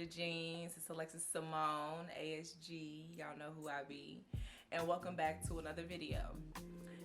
the Jeans. It's Alexis Simone, ASG. Y'all know who I be. And welcome back to another video.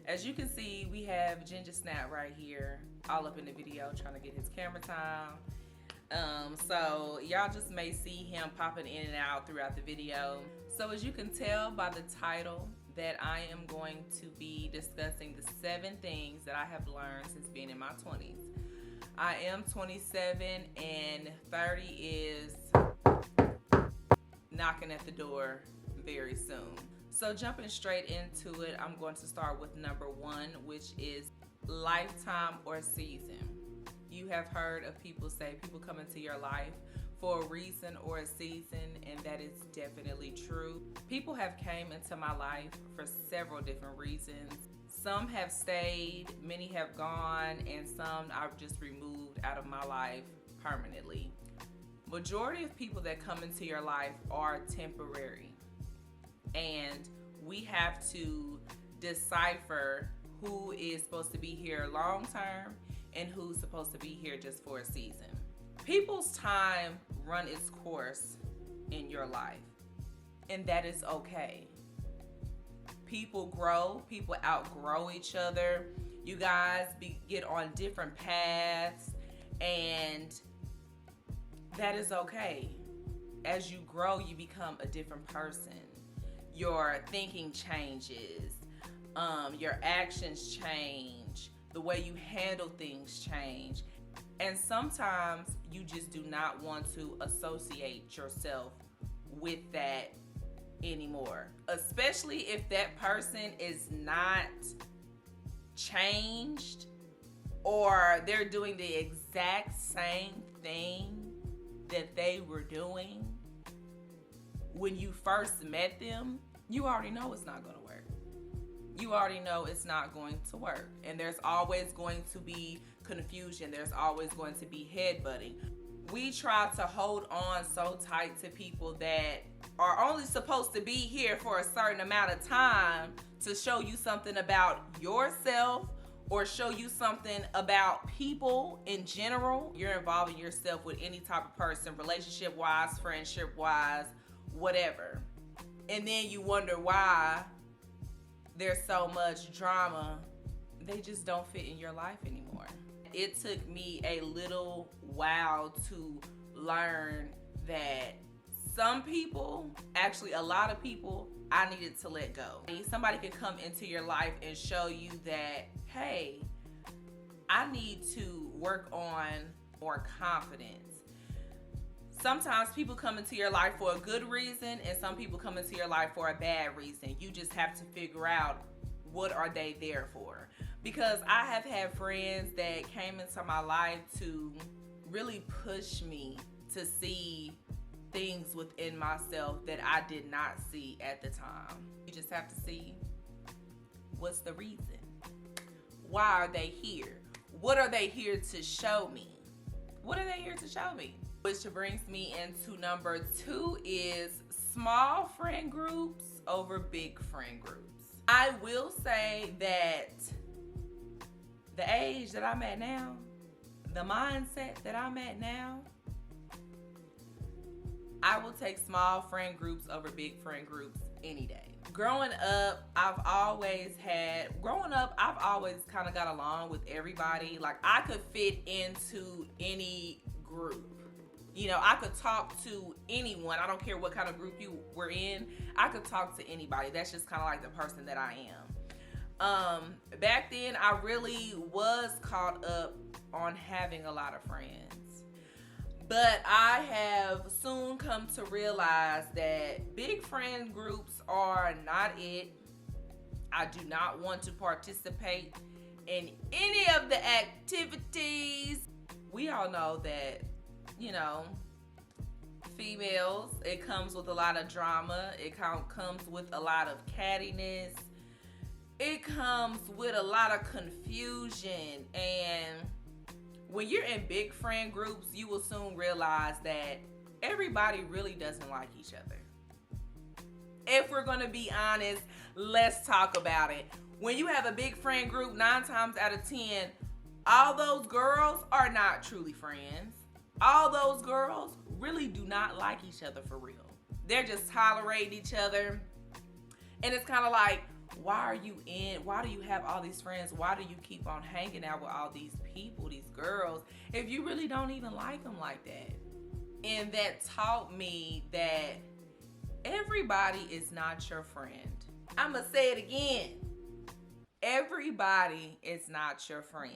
As you can see, we have Ginger Snap right here, all up in the video, trying to get his camera time. So y'all just may see him popping in and out throughout the video. So as you can tell by the title, that I am going to be discussing the 7 things that I have learned since being in my 20s. I am 27 and 30 is knocking at the door very soon. So jumping straight into it, I'm going to start with number 1, which is lifetime or season. You have heard of people say people come into your life for a reason or a season, and that is definitely true. People have came into my life for several different reasons. Some have stayed, many have gone, and some I've just removed out of my life permanently. Majority of people that come into your life are temporary, and we have to decipher who is supposed to be here long term and who's supposed to be here just for a season. People's time run its course in your life, and that is okay. People grow, people outgrow each other. You guys get on different paths, and that is okay. As you grow, you become a different person. Your thinking changes, your actions change, the way you handle things change. And sometimes you just do not want to associate yourself with that anymore. Especially if that person is not changed, or they're doing the exact same thing that they were doing when you first met them. You already know it's not going to work. You already know it's not going to work. And there's always going to be confusion. There's always going to be headbutting. We try to hold on so tight to people that are only supposed to be here for a certain amount of time to show you something about yourself or show you something about people in general. You're involving yourself with any type of person, relationship-wise, friendship-wise, whatever. And then you wonder why there's so much drama. They just don't fit in your life anymore. It took me a little while to learn that some people, actually a lot of people, I needed to let go. Somebody can come into your life and show you that, hey, I need to work on more confidence. Sometimes people come into your life for a good reason, and some people come into your life for a bad reason. You just have to figure out what are they there for. Because I have had friends that came into my life to really push me to see things within myself that I did not see at the time. You just have to see what's the reason. Why are they here? What are they here to show me? What are they here to show me? Which brings me into number 2 is small friend groups over big friend groups. I will say that the age that I'm at now, the mindset that I'm at now, I will take small friend groups over big friend groups any day. Growing up, I've always kind of got along with everybody. Like, I could fit into any group. You know, I could talk to anyone. I don't care what kind of group you were in. I could talk to anybody. That's just kind of like the person that I am. Back then, I really was caught up on having a lot of friends. But I have soon come to realize that big friend groups are not it. I do not want to participate in any of the activities. We all know that, you know, females, it comes with a lot of drama. It comes with a lot of cattiness. It comes with a lot of confusion. And when you're in big friend groups, you will soon realize that everybody really doesn't like each other. If we're going to be honest, let's talk about it. When you have a big friend group, 9 times out of 10, all those girls are not truly friends. All those girls really do not like each other for real. They're just tolerating each other. And it's kind of like, why do you have all these friends? Why do you keep on hanging out with all these people, these girls, if you really don't even like them like that? And that taught me that everybody is not your friend. I'm going to say it again. Everybody is not your friend,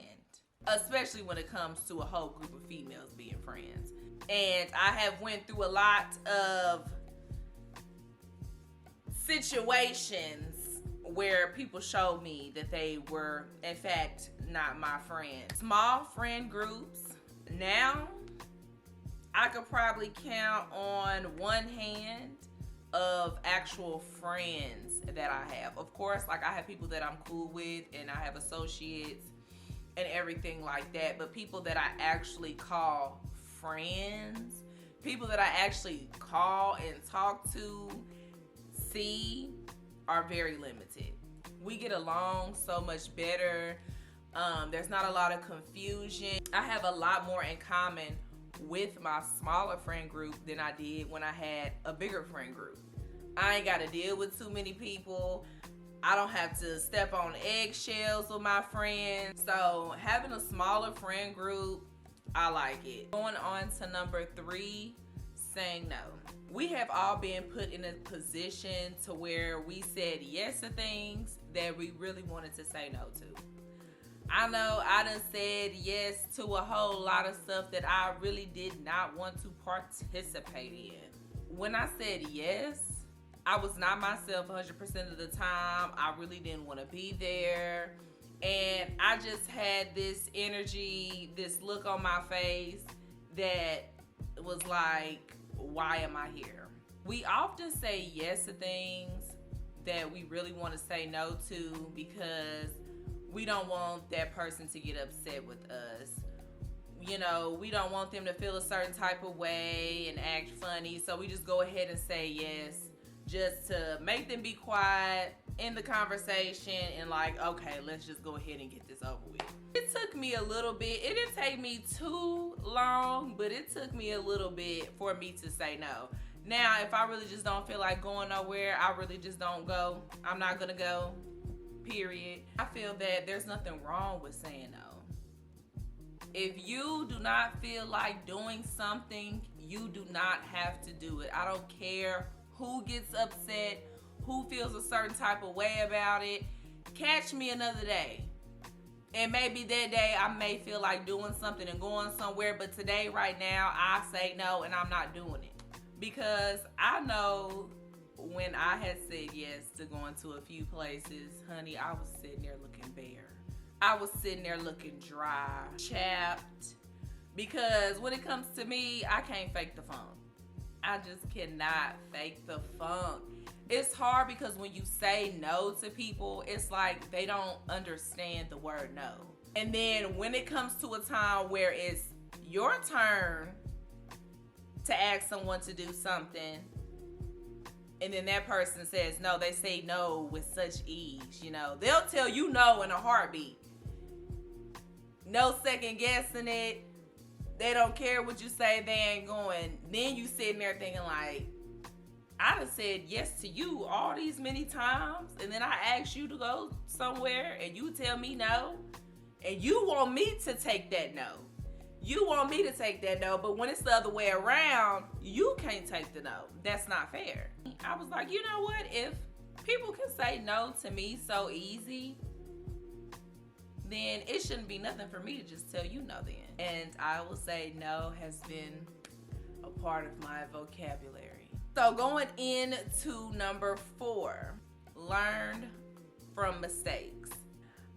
especially when it comes to a whole group of females being friends. And I have went through a lot of situations where people showed me that they were, in fact, not my friends. Small friend groups. Now, I could probably count on one hand of actual friends that I have. Of course, like I have people that I'm cool with and I have associates and everything like that. But people that I actually call friends, people that I actually call and talk to, see, are very limited. We get along so much better. There's not a lot of confusion. I have a lot more in common with my smaller friend group than I did when I had a bigger friend group. I ain't got to deal with too many people. I don't have to step on eggshells with my friends. So having a smaller friend group, I like it. Going on to number 3, saying no. We have all been put in a position to where we said yes to things that we really wanted to say no to. I know I done said yes to a whole lot of stuff that I really did not want to participate in. When I said yes, I was not myself 100% of the time. I really didn't want to be there. And I just had this energy, this look on my face that was like, why am I here? We often say yes to things that we really want to say no to because we don't want that person to get upset with us. You know, we don't want them to feel a certain type of way and act funny. So we just go ahead and say yes just to make them be quiet in the conversation and like, okay, let's just go ahead and get this over with. It took me a little bit. It didn't take me too long, but it took me a little bit for me to say no. Now, if I really just don't feel like going nowhere, I really just don't go. I'm not gonna go, period. I feel that there's nothing wrong with saying no. If you do not feel like doing something, you do not have to do it. I don't care who gets upset, who feels a certain type of way about it. Catch me another day. And maybe that day I may feel like doing something and going somewhere, but today, right now, I say no and I'm not doing it. Because I know when I had said yes to going to a few places, honey, I was sitting there looking bare. I was sitting there looking dry, chapped. Because when it comes to me, I can't fake the funk. I just cannot fake the funk. It's hard because when you say no to people, it's like they don't understand the word no. And then when it comes to a time where it's your turn to ask someone to do something, and then that person says no, they say no with such ease, you know. They'll tell you no in a heartbeat. No second guessing it. They don't care what you say, they ain't going. Then you sitting there thinking like, I done said yes to you all these many times, and then I ask you to go somewhere and you tell me no, and you want me to take that no. You want me to take that no, but when it's the other way around, you can't take the no. That's not fair. I was like, you know what? If people can say no to me so easy, then it shouldn't be nothing for me to just tell you no then. And I will say no has been a part of my vocabulary. So going into number 4, learn from mistakes.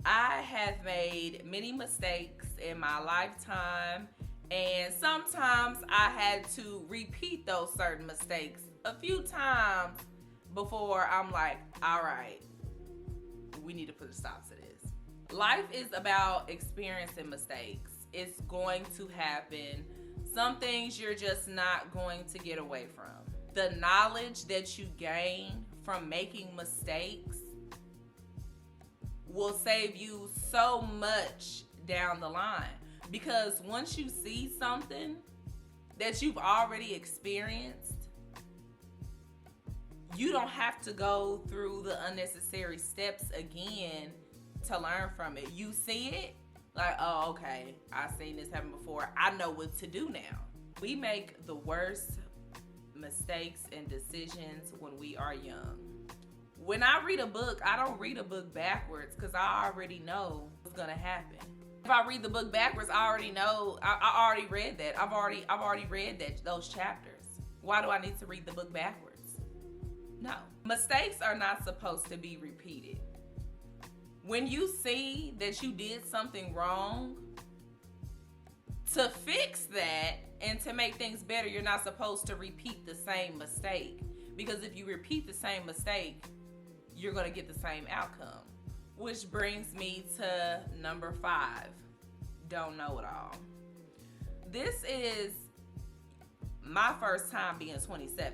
I have made many mistakes in my lifetime, and sometimes I had to repeat those certain mistakes a few times before I'm like, all right, we need to put a stop to this. Life is about experiencing mistakes. It's going to happen. Some things you're just not going to get away from. The knowledge that you gain from making mistakes will save you so much down the line. Because once you see something that you've already experienced, you don't have to go through the unnecessary steps again to learn from it. You see it, like, oh, okay, I've seen this happen before. I know what to do now. We make the worst mistakes and decisions when we are young. When I read a book, I don't read a book backwards because I already know what's gonna happen. If I read the book backwards, I already know. I already read that. I've already read those chapters. Why do I need to read the book backwards? No. Mistakes are not supposed to be repeated. When you see that you did something wrong, to fix that and to make things better, you're not supposed to repeat the same mistake. Because if you repeat the same mistake, you're going to get the same outcome. Which brings me to number 5. Don't know it all. This is my first time being 27.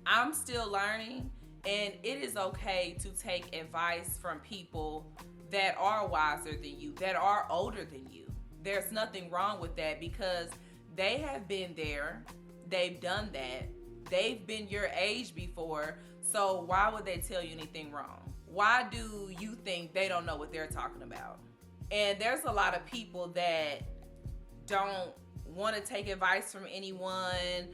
I'm still learning, and it is okay to take advice from people that are wiser than you, that are older than you. There's nothing wrong with that because they have been there, they've done that, they've been your age before, so why would they tell you anything wrong? Why do you think they don't know what they're talking about? And there's a lot of people that don't want to take advice from anyone.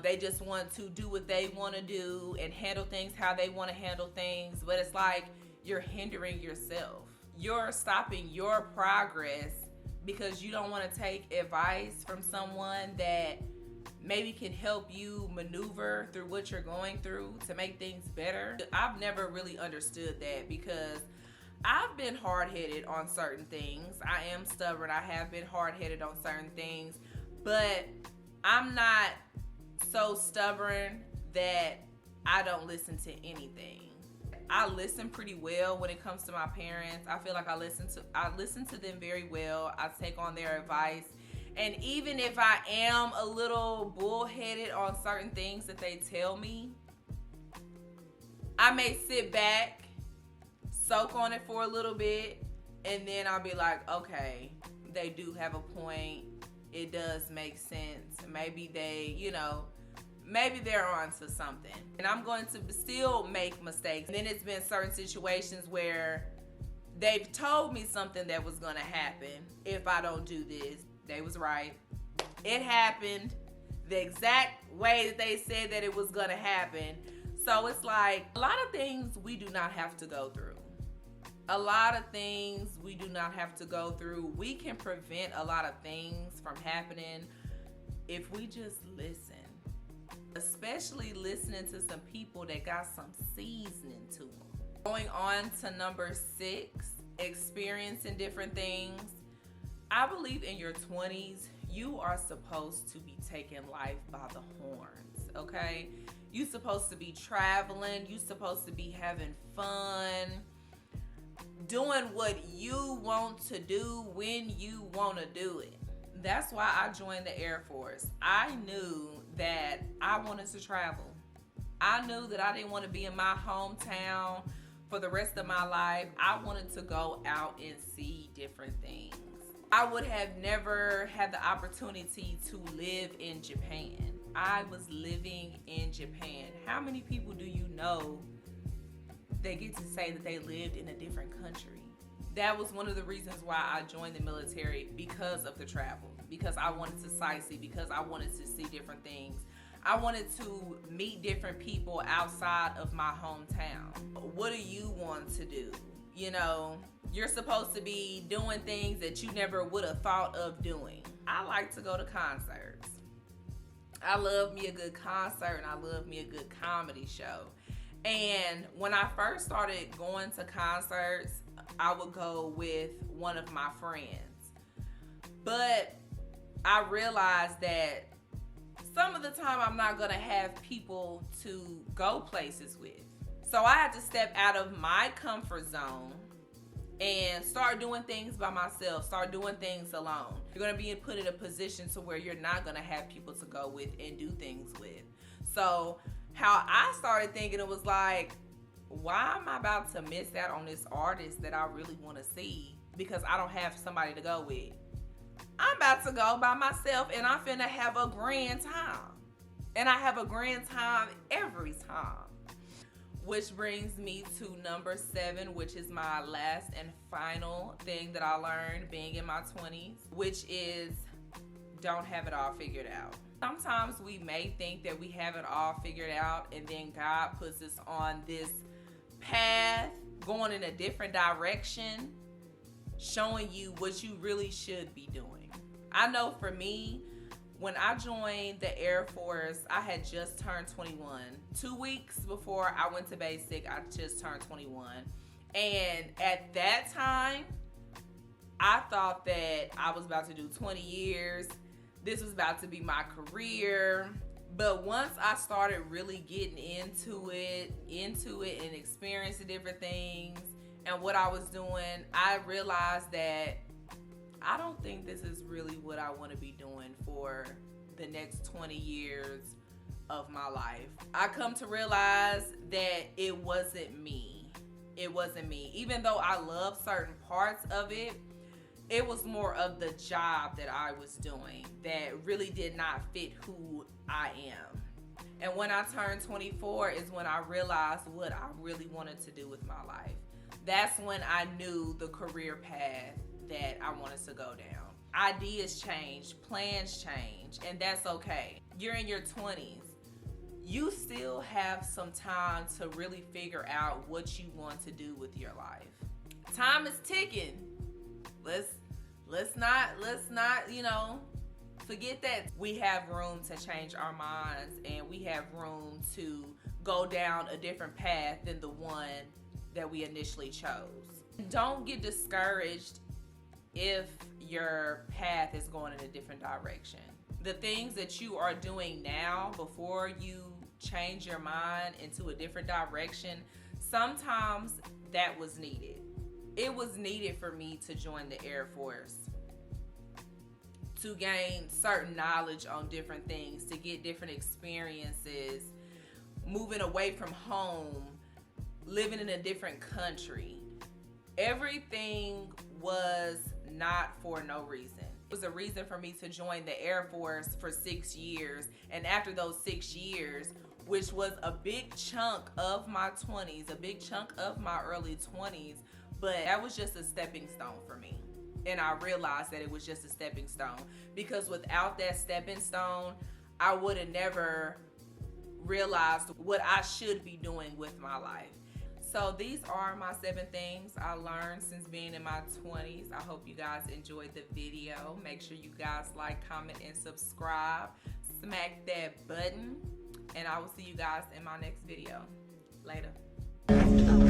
They just want to do what they want to do and handle things how they want to handle things. But it's like you're hindering yourself. You're stopping your progress because you don't want to take advice from someone that maybe can help you maneuver through what you're going through to make things better. I've never really understood that because I've been hard-headed on certain things. I am stubborn. I have been hard-headed on certain things, but I'm not so stubborn that I don't listen to anything. I listen pretty well when it comes to my parents. I feel like I listen to them very well. I take on their advice. And even if I am a little bullheaded on certain things that they tell me, I may sit back, soak on it for a little bit, and then I'll be like, okay, they do have a point. It does make sense. Maybe maybe they're onto something. And I'm going to still make mistakes. And then it's been certain situations where they've told me something that was going to happen if I don't do this. They was right. It happened the exact way that they said that it was going to happen. So it's like a lot of things we do not have to go through. A lot of things we do not have to go through. We can prevent a lot of things from happening if we just listen. Especially listening to some people that got some seasoning to them. Going on to number 6, experiencing different things. I believe in your 20s, you are supposed to be taking life by the horns, okay? You're supposed to be traveling. You're supposed to be having fun, doing what you want to do when you want to do it. That's why I joined the Air Force. I knew that I wanted to travel. I knew that I didn't want to be in my hometown for the rest of my life. I wanted to go out and see different things. I would have never had the opportunity to live in Japan. I was living in Japan. How many people do you know that get to say that they lived in a different country? That was one of the reasons why I joined the military, because of the travel, because I wanted to sightsee, because I wanted to see different things. I wanted to meet different people outside of my hometown. What do you want to do? You know, you're supposed to be doing things that you never would have thought of doing. I like to go to concerts. I love me a good concert and I love me a good comedy show. And when I first started going to concerts, I would go with one of my friends. But I realized that some of the time I'm not gonna have people to go places with. So I had to step out of my comfort zone and start doing things by myself, start doing things alone. You're gonna be put in a position to where you're not gonna have people to go with and do things with. So how I started thinking, it was like, why am I about to miss out on this artist that I really want to see because I don't have somebody to go with? I'm about about to go by myself and I'm finna have a grand time. And I have a grand time every time. Which brings me to number 7, which is my last and final thing that I learned being in my 20s, which is don't have it all figured out. Sometimes we may think that we have it all figured out, and then God puts us on this path, going in a different direction, showing you what you really should be doing. I know for me, when I joined the Air Force, I had just turned 21. 2 weeks before I went to basic, I just turned 21. And at that time, I thought that I was about to do 20 years. This was about to be my career. But once I started really getting into it and experiencing different things and what I was doing, I realized that I don't think this is really what I want to be doing for the next 20 years of my life. I come to realize that it wasn't me. It wasn't me. Even though I love certain parts of it, it was more of the job that I was doing that really did not fit who I am. And when I turned 24 is when I realized what I really wanted to do with my life. That's when I knew the career path that I wanted to go down. Ideas change, plans change, and that's okay. You're in your 20s. You still have some time to really figure out what you want to do with your life. Time is ticking. Let's not, forget that we have room to change our minds and we have room to go down a different path than the one that we initially chose. Don't get discouraged if your path is going in a different direction. The things that you are doing now before you change your mind into a different direction, sometimes that was needed. It was needed for me to join the Air Force, to gain certain knowledge on different things, to get different experiences, moving away from home, living in a different country. Everything was not for no reason. It was a reason for me to join the Air Force for 6 years. And after those 6 years, which was a big chunk of my 20s, a big chunk of my early 20s, but that was just a stepping stone for me. And I realized that it was just a stepping stone, because without that stepping stone, I would have never realized what I should be doing with my life. So these are my 7 things I learned since being in my 20s. I hope you guys enjoyed the video. Make sure you guys like, comment, and subscribe. Smack that button. And I will see you guys in my next video. Later.